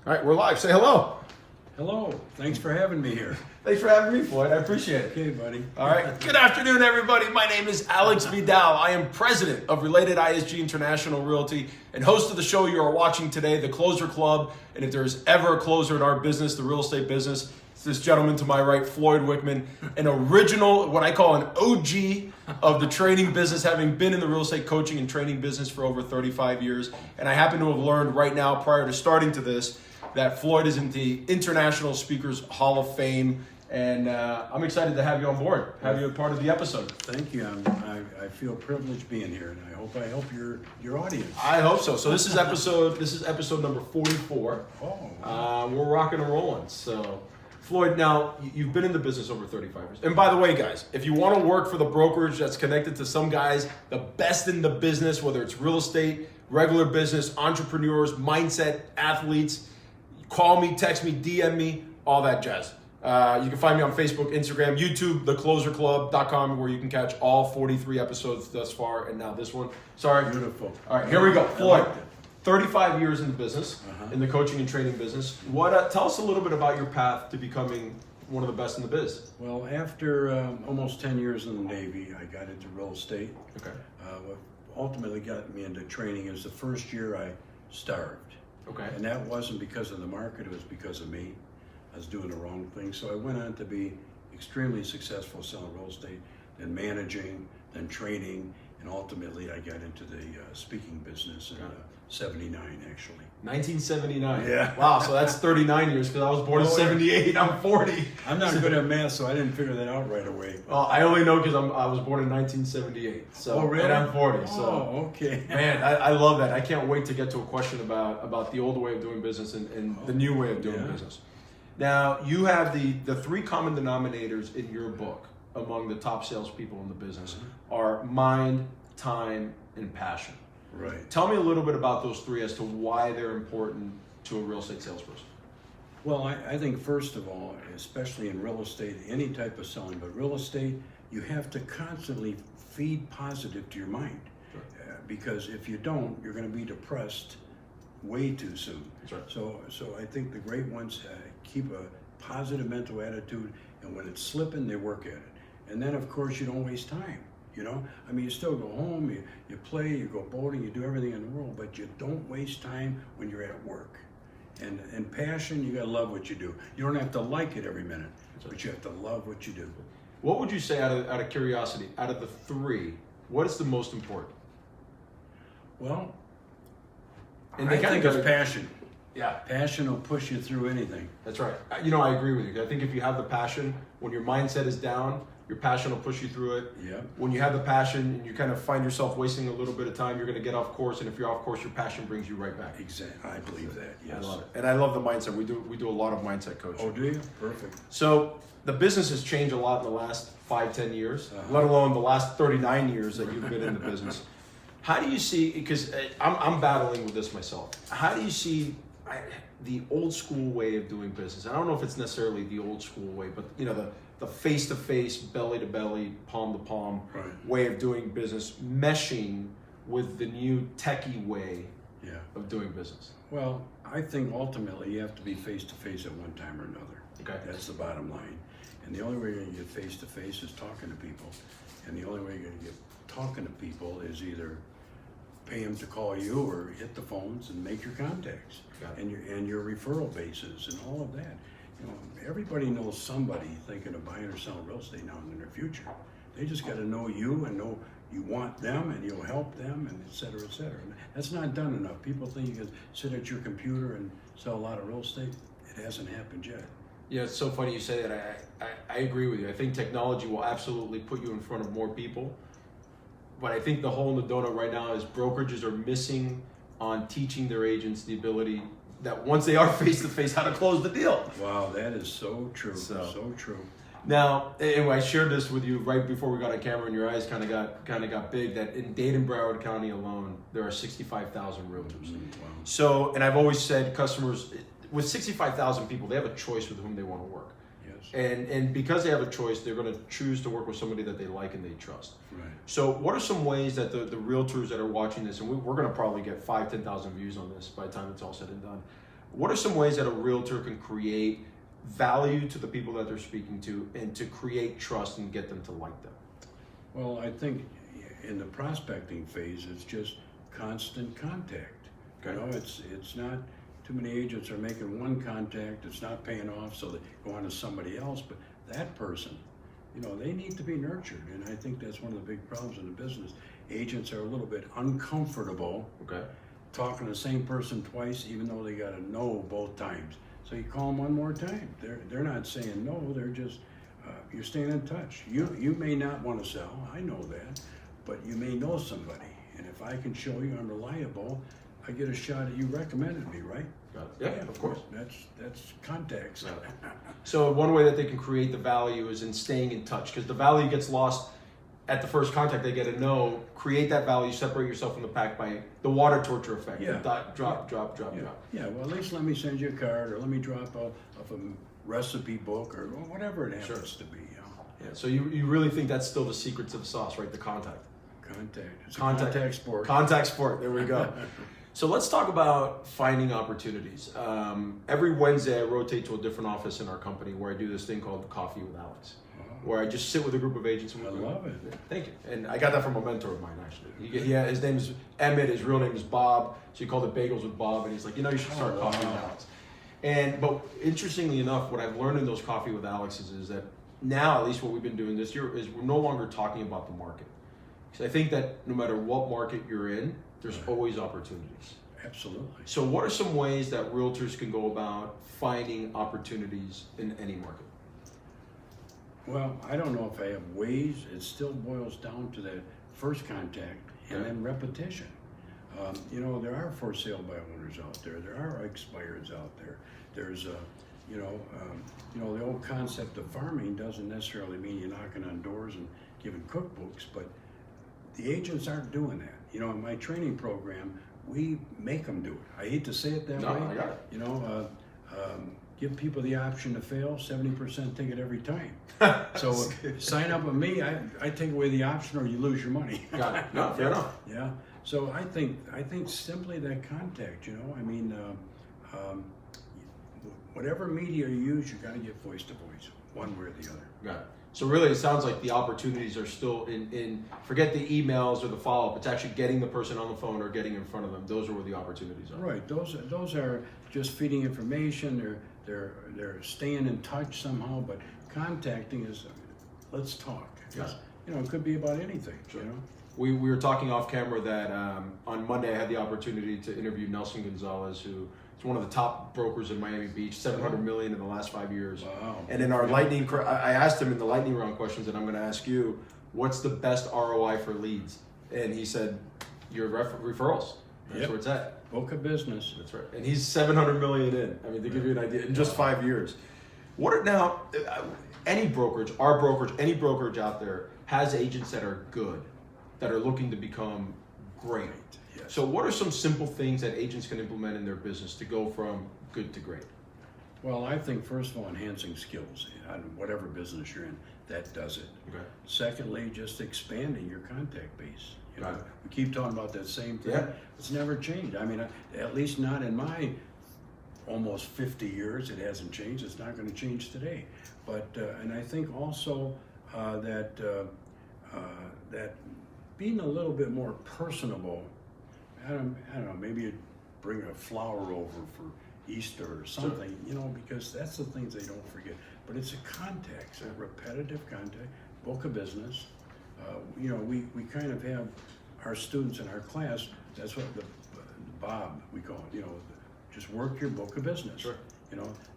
All right, we're live. Say hello. Hello. Thanks for having me here. Thanks for having me, Floyd. I appreciate it. Okay, buddy. All right. Good afternoon, everybody. My name is Alex Vidal. I am president of Related ISG International Realty and host of the show you are watching today, The Closer Club. And if there's ever a closer in our business, the real estate business, it's this gentleman to my right, Floyd Wickman, an original, what I call an OG of the training business, having been in the real estate coaching and training business for over 35 years. And I happen to have learned right now, prior to starting to this, that Floyd is in the International Speakers Hall of Fame. And I'm excited to have you on board, have you a part of the episode. Thank you. I feel privileged being here, and I hope I help your audience. I hope so. So this is episode number 44. Oh. We're rocking and rolling. So, Floyd, now you've been in the business over 35 years. And by the way, guys, if you want to work for the brokerage that's connected to some guys, the best in the business, whether it's real estate, regular business, entrepreneurs, mindset, athletes, call me, text me, DM me, all that jazz. You can find me on Facebook, Instagram, YouTube, TheCloserClub.com, where you can catch all 43 episodes thus far, and now this one. Sorry. Beautiful. All right, here we go. Floyd, 35 years in the business, in the coaching and training business. Tell us a little bit about your path to becoming one of the best in the biz. Well, after almost 10 years in the Navy, I got into real estate. Okay. What ultimately got me into training is the first year I starved. Okay. And that wasn't because of the market, it was because of me. I was doing the wrong thing. So I went on to be extremely successful selling real estate, then managing, then training, and ultimately I got into the speaking business in 79, actually. 1979. Yeah. Wow, so that's 39 years because I was born in 78. I'm 40. I'm not good at math, so I didn't figure that out right away. Well, I only know because I was born in 1978. So, Oh, really? And I'm 40. So, Oh, okay. man, I love that. I can't wait to get to a question about the old way of doing business and the new way of doing business. Now, you have the three common denominators in your book among the top salespeople in the business are mind, time, and passion. Right. Tell me a little bit about those three as to why they're important to a real estate salesperson. Well, I think first of all, especially in real estate, any type of selling, but real estate, you have to constantly feed positive to your mind. Sure. Because if you don't, you're going to be depressed way too soon. That's right. So I think the great ones keep a positive mental attitude, and when it's slipping, they work at it. And then, of course, you don't waste time. You know, I mean, you still go home, you play, you go boating, you do everything in the world, but you don't waste time when you're at work. And passion, you gotta love what you do. You don't have to like it every minute, but you have to love what you do. What would you say, out of curiosity, out of the three, what is the most important? Well, And I think it's passion. Yeah. Passion will push you through anything. That's right. You know, I agree with you. I think if you have the passion, when your mindset is down, your passion will push you through it. Yeah. When you have the passion and you kind of find yourself wasting a little bit of time, you're going to get off course. And if you're off course, your passion brings you right back. Exactly. I believe that. Yes. I love it. And I love the mindset. We do a lot of mindset coaching. Oh, do you? Perfect. So the business has changed a lot in the last 5-10 years, let alone the last 39 years that you've been in the business. How do you see, because I'm battling with this myself, how do you see the old school way of doing business? I don't know if it's necessarily the old school way, but you know, the face-to-face, belly-to-belly, palm-to-palm way of doing business, meshing with the new techie way of doing business. Well, I think ultimately you have to be face-to-face at one time or another. Okay. That's the bottom line. And the only way you're going to get face-to-face is talking to people. And the only way you're going to get talking to people is either pay them to call you or hit the phones and make your contacts and your referral bases and all of that. You know, everybody knows somebody thinking of buying or selling real estate now and in their future. They just got to know you and know you want them and you'll help them and et cetera, et cetera. And that's not done enough. People think you can sit at your computer and sell a lot of real estate. It hasn't happened yet. Yeah, it's so funny you say that. I agree with you. I think technology will absolutely put you in front of more people. But I think the hole in the donut right now is brokerages are missing on teaching their agents the ability that once they are face-to-face, how to close the deal. Wow, that is so true, so true. Now, anyway, I shared this with you right before we got on camera, and your eyes kind of got big. That in Dade and Broward County alone, there are 65,000 realtors. Wow. So, and I've always said, customers with 65,000 people, they have a choice with whom they want to work. Yes. And because they have a choice, they're going to choose to work with somebody that they like and they trust. Right. So what are some ways that the realtors that are watching this, and we're going to probably get 5,000-10,000 views on this by the time it's all said and done, What are some ways that a realtor can create value to the people that they're speaking to and to create trust and get them to like them? Well, I think in the prospecting phase, it's just constant contact. Okay. You know, it's not too many agents are making one contact, it's not paying off, so they go on to somebody else, but that person, you know, they need to be nurtured, and I think that's one of the big problems in the business. Agents are a little bit uncomfortable talking to the same person twice, even though they got a no both times. So you call them one more time. They're not saying no, they're just, you're staying in touch. You may not want to sell, I know that, but you may know somebody, and if I can show you I'm reliable, I get a shot at you recommended me, right? Yeah, of course. That's contacts. So one way that they can create the value is in staying in touch, because the value gets lost at the first contact. They get a no. Create that value, separate yourself from the pack by the water torture effect. Yeah. Drop. Yeah, well, at least let me send you a card, or let me drop off a recipe book, or whatever it happens to be. You know? Yeah. So you really think that's still the secret to the sauce, right? The contact. It's a contact sport. Contact sport. There we go. So let's talk about finding opportunities. Every Wednesday I rotate to a different office in our company where I do this thing called Coffee with Alex, where I just sit with a group of agents. And I love it. Yeah, thank you. And I got that from a mentor of mine, actually. His name is Emmett. His real name is Bob. So he called it Bagels with Bob. And he's like, you should start Coffee with Alex. But interestingly enough, what I've learned in those Coffee with Alex's is that now, at least what we've been doing this year, is we're no longer talking about the market. Because I think that no matter what market you're in, there's always opportunities. Absolutely. So what are some ways that realtors can go about finding opportunities in any market? Well, I don't know if I have ways. It still boils down to that first contact and then repetition. There are for sale by owners out there. There are expireds out there. There's the old concept of farming doesn't necessarily mean you're knocking on doors and giving cookbooks, but the agents aren't doing that. In my training program, we make them do it. I hate to say it that way. I got it. Give people the option to fail. 70% take it every time. So sign up with me. I take away the option, or you lose your money. Got it. No, fair enough. Yeah. So I think simply that contact. Whatever media you use, you got to get voice to voice, one way or the other. Got it. So really, it sounds like the opportunities are still in forget the emails or the follow-up. It's actually getting the person on the phone or getting in front of them. Those are where the opportunities are. Right. Those are just feeding information. They're staying in touch somehow. But contacting is, let's talk. Yeah. It could be about anything. Sure. We were talking off camera that on Monday I had the opportunity to interview Nelson Gonzalez, who is one of the top brokers in Miami Beach, $700 million in the last 5 years. Wow. And in our lightning, I asked him in the lightning round questions, and I'm going to ask you, what's the best ROI for leads? And he said, your referrals. That's where it's at. Book of business. That's right. And he's $700 million in. I mean, to give you an idea, in just 5 years. What are now, any brokerage, our brokerage, any brokerage out there has agents that are good, that are looking to become great. Yes. So what are some simple things that agents can implement in their business to go from good to great? Well, I think first of all, enhancing skills on whatever business you're in, that does it. Okay. Secondly, just expanding your contact base. Got it. We keep talking about that same thing. Yeah. It's never changed. I mean, at least not in my almost 50 years. It hasn't changed. It's not going to change today. But and I think also that being a little bit more personable. I don't know. Maybe you'd bring a flower over for Easter or something, because that's the things they don't forget. But it's a contact, it's a repetitive contact, book of business. We kind of have our students in our class, that's what the Bob, we call it, just work your book of business. Sure.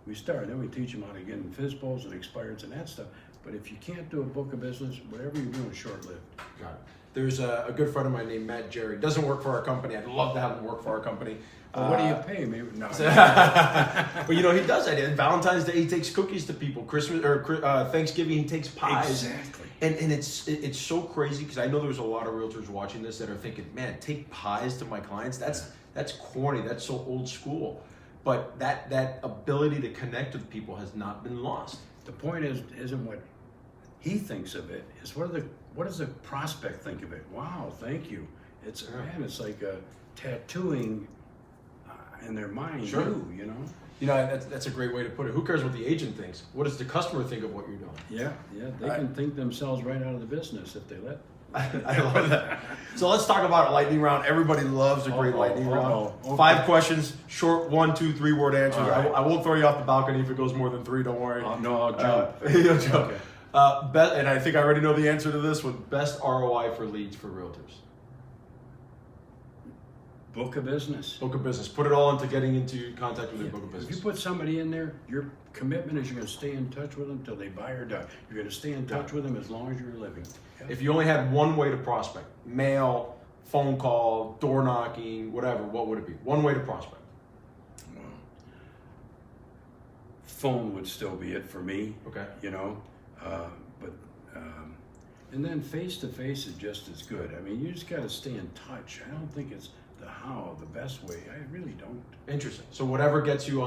We start, then we teach them how to get in FISBOs and expireds and that stuff. But if you can't do a book of business, whatever you're doing is short-lived. Got it. There's a good friend of mine named Matt Jerry. Doesn't work for our company. I'd love to have him work for our company. Well, what do you pay? Maybe no. But he does that. And Valentine's Day, he takes cookies to people. Christmas or Thanksgiving, he takes pies. Exactly. And it's so crazy because I know there's a lot of realtors watching this that are thinking, man, take pies to my clients. That's corny. That's so old school. But that ability to connect with people has not been lost. The point isn't what he thinks of it. It's what does the prospect think of it? Wow, thank you. It's like tattooing. in their mind Sure. too, you know? You know, that's a great way to put it. Who cares what the agent thinks? What does the customer think of what you're doing? Yeah, they can think themselves right out of the business if they let. I love that. So let's talk about a lightning round. Everybody loves a great lightning round. Okay. 5 questions, short 1, 2, 3 word answers. All right. I won't throw you off the balcony if it goes more than 3. Don't worry. No, I'll jump. You'll jump. Okay. And I think I already know the answer to this one. Best ROI for leads for realtors. Book a business. Book of business. Put it all into getting into contact with your book of If business. you put somebody in there, your commitment is you're going to stay in touch with them until they buy or die. You're going to stay in touch with them as long as you're living. Yeah. If you only had one way to prospect, mail, phone call, door knocking, whatever, what would it be? One way to prospect. Well, phone would still be it for me. Okay. You know, and then face to face is just as good. I mean, you just got to stay in touch. I don't think it's the how, the best way. I really don't. Interesting. So whatever gets you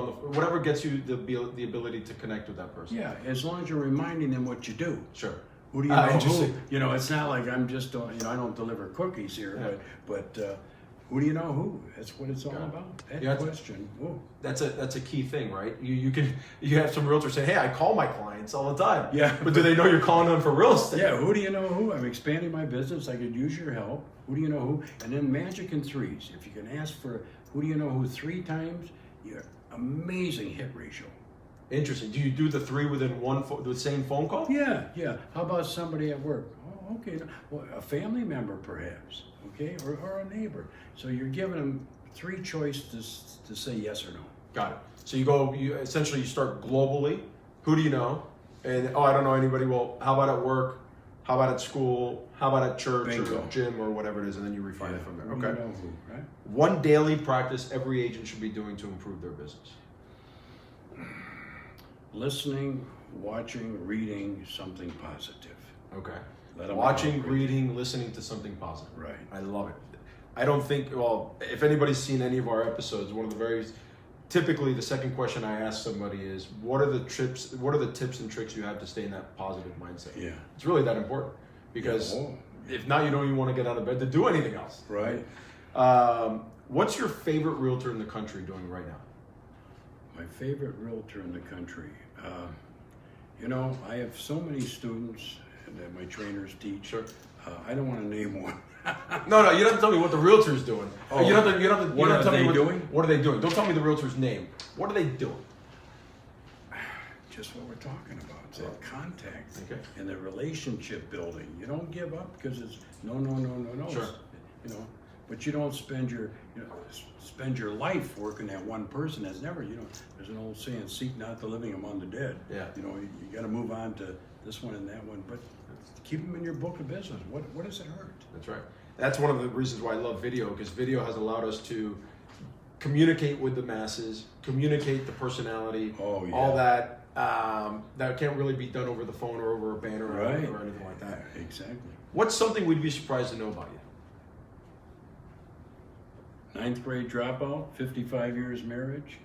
the ability to connect with that person. Yeah, as long as you're reminding them what you do. Sure. Who do you know? Interesting. Who? You know, it's not like I'm just, I don't deliver cookies here, Yeah. but who do you know who? That's what it's all Got it. about. That Yeah, question. Whoa. That's a key thing, right? You have some realtors say, hey, I call my clients all the time. Yeah. But do they know you're calling them for real estate? Yeah, who do you know who? I'm expanding my business. I could use your help. Who do you know who? And then magic in threes. If you can ask for who do you know who 3 times, you're amazing hit ratio. Interesting. Do you do the 3 within the same phone call? Yeah. How about somebody at work? Oh, okay. Well, a family member perhaps, okay, or a neighbor. So you're giving them 3 choices to say yes or no. Got it. So you essentially start globally. Who do you know? And I don't know anybody. Well, how about at work? How about at school? How about at church Bingo. or gym or whatever it is? And then you refine it from there. Who do Okay. you know who, right? One daily practice every agent should be doing to improve their business. Listening, watching, reading something positive. Okay. Let 'em Watching, know. reading, listening to something positive. Right. I love it. I don't think, well, if anybody's seen any of our episodes, typically the second question I ask somebody is, what are the tips and tricks you have to stay in that positive mindset? Yeah. It's really that important because Oh. if not, you don't even want to get out of bed to do anything else. Right. What's your favorite realtor in the country doing right now? My favorite realtor in the country. I have so many students that my trainers teach. Sure. I don't want to name one. No, you don't have to tell me what the realtor's doing. Oh. You don't have to What are tell me they doing? What are they doing? Don't tell me the realtor's name. What are they doing? Just what we're talking about. It's that contact Okay. and the relationship building. You don't give up because it's no. Sure. But you don't spend your life working at one person. There's there's an old saying, seek not the living among the dead. Yeah. You got to move on to this one and that one, but keep them in your book of business. What does it hurt? That's right. That's one of the reasons why I love video, because video has allowed us to communicate with the masses, communicate the personality, Oh, yeah. all that. That can't really be done over the phone or over a banner or anything like that. Exactly. What's something we'd be surprised to know about you? 9th grade dropout, 55 years marriage,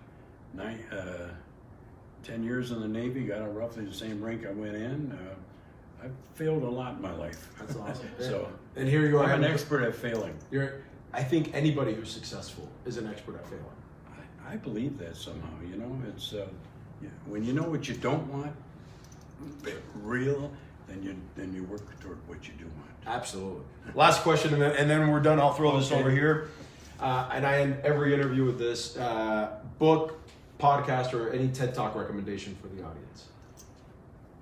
10 years in the Navy, got out roughly the same rank I went in. I've failed a lot in my life. That's awesome. So, and here you are. I'm an expert at failing. I think anybody who's successful is an expert at failing. I believe that somehow, it's when you know what you don't want, real, then you work toward what you do want. Absolutely. Last question, and then we're done. I'll throw this over here. And I end every interview with this book, podcast, or any TED Talk recommendation for the audience.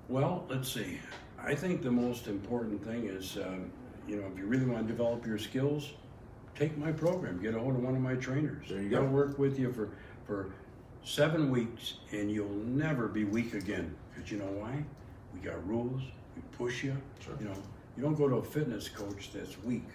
Well, let's see. I think the most important thing is, if you really want to develop your skills, take my program. Get a hold of one of my trainers. There you go. They'll work with you for 7 weeks, and you'll never be weak again. Because you know why? We got rules. We push you. Sure. You don't go to a fitness coach that's weak.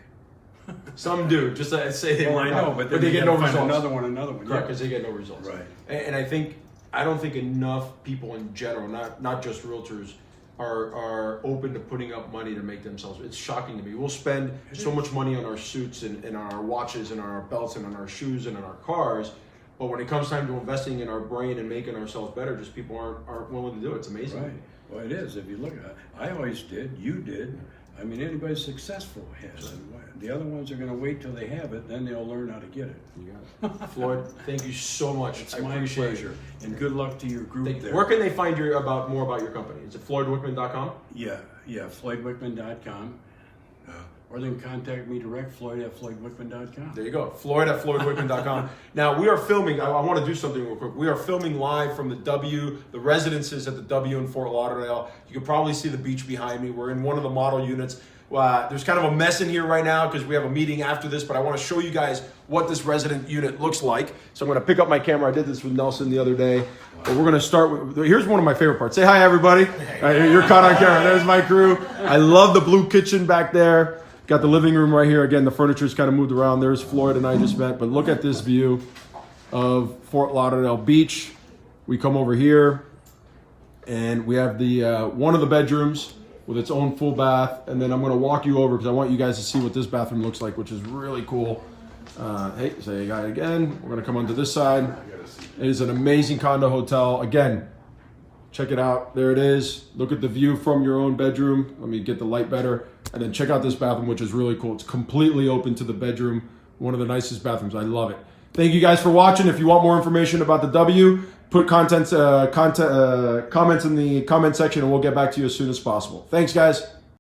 Some do, just to say they Well, work I know, out, but then they you get gotta no find results. Another one. Correct, because they get no results. Right. And I don't think enough people in general, not just realtors, are open to putting up money to make themselves. It's shocking to me. We'll spend so much money on our suits and on our watches and on our belts and on our shoes and on our cars, but when it comes time to investing in our brain and making ourselves better, just people aren't willing to do it. It's amazing. Right. Well, it is. If you look at it, I always did. You did. I mean, anybody successful has it. The other ones are going to wait till they have it, then they'll learn how to get it. You got it. Floyd, thank you so much. It's I my appreciate pleasure. And good luck to your group there. Where can they find more about your company? Is it floydwickman.com? Yeah, floydwickman.com. Or they can contact me direct, floyd@floydwickman.com. There you go, floyd@floydwickman.com. Now, we are filming, I want to do something real quick. We are filming live from the residences at the W in Fort Lauderdale. You can probably see the beach behind me. We're in one of the model units. There's kind of a mess in here right now because we have a meeting after this, but I want to show you guys what this resident unit looks like. So I'm going to pick up my camera. I did this with Nelson the other day. But we're going to start with, here's one of my favorite parts. Say hi, everybody. You're caught on camera. There's my crew. I love the blue kitchen back there. Got the living room right here. Again, the furniture's kind of moved around. There's Floyd and I just met. But look at this view of Fort Lauderdale Beach. We come over here, and we have the one of the bedrooms with its own full bath. And then I'm going to walk you over because I want you guys to see what this bathroom looks like, which is really cool. Hey, say hi again. We're going to come onto this side. It is an amazing condo hotel. Again, check it out. There it is. Look at the view from your own bedroom. Let me get the light better. And then check out this bathroom, which is really cool. It's completely open to the bedroom. One of the nicest bathrooms. I love it. Thank you guys for watching. If you want more information about the W, put comments in the comment section, and we'll get back to you as soon as possible. Thanks, guys.